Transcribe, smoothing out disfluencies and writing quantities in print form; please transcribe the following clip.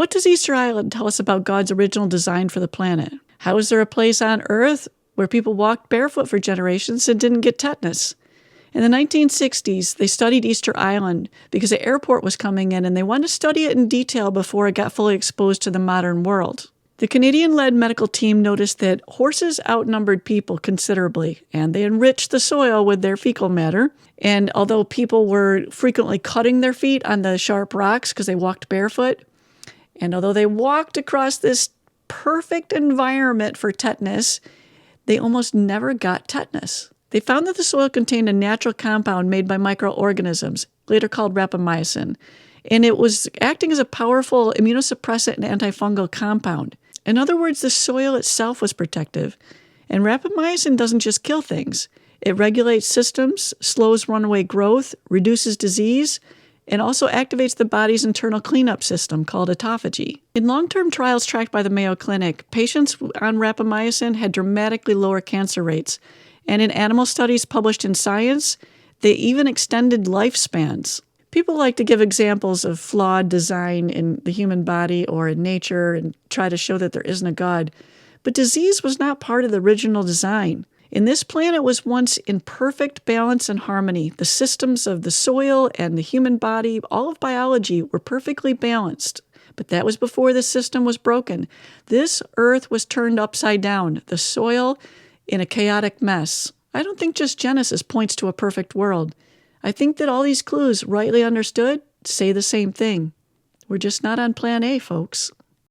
What does Easter Island tell us about God's original design for the planet? How is there a place on Earth where people walked barefoot for generations and didn't get tetanus? In the 1960s, they studied Easter Island because the airport was coming in and they wanted to study it in detail before it got fully exposed to the modern world. The Canadian-led medical team noticed that horses outnumbered people considerably, and they enriched the soil with their fecal matter. And although people were frequently cutting their feet on the sharp rocks because they walked barefoot, and although they walked across this perfect environment for tetanus, they almost never got tetanus. They found that the soil contained a natural compound made by microorganisms, later called rapamycin, and it was acting as a powerful immunosuppressant and antifungal compound. In other words, the soil itself was protective, and rapamycin doesn't just kill things. It regulates systems, slows runaway growth, reduces disease, and also activates the body's internal cleanup system called autophagy. In long-term trials tracked by the Mayo Clinic, patients on rapamycin had dramatically lower cancer rates, and in animal studies published in Science, they even extended lifespans. People like to give examples of flawed design in the human body or in nature and try to show that there isn't a God. But disease was not part of the original design. And this planet was once in perfect balance and harmony. The systems of the soil and the human body, all of biology, were perfectly balanced. But that was before the system was broken. This earth was turned upside down, the soil in a chaotic mess. I don't think just Genesis points to a perfect world. I think that all these clues, rightly understood, say the same thing. We're just not on plan A, folks.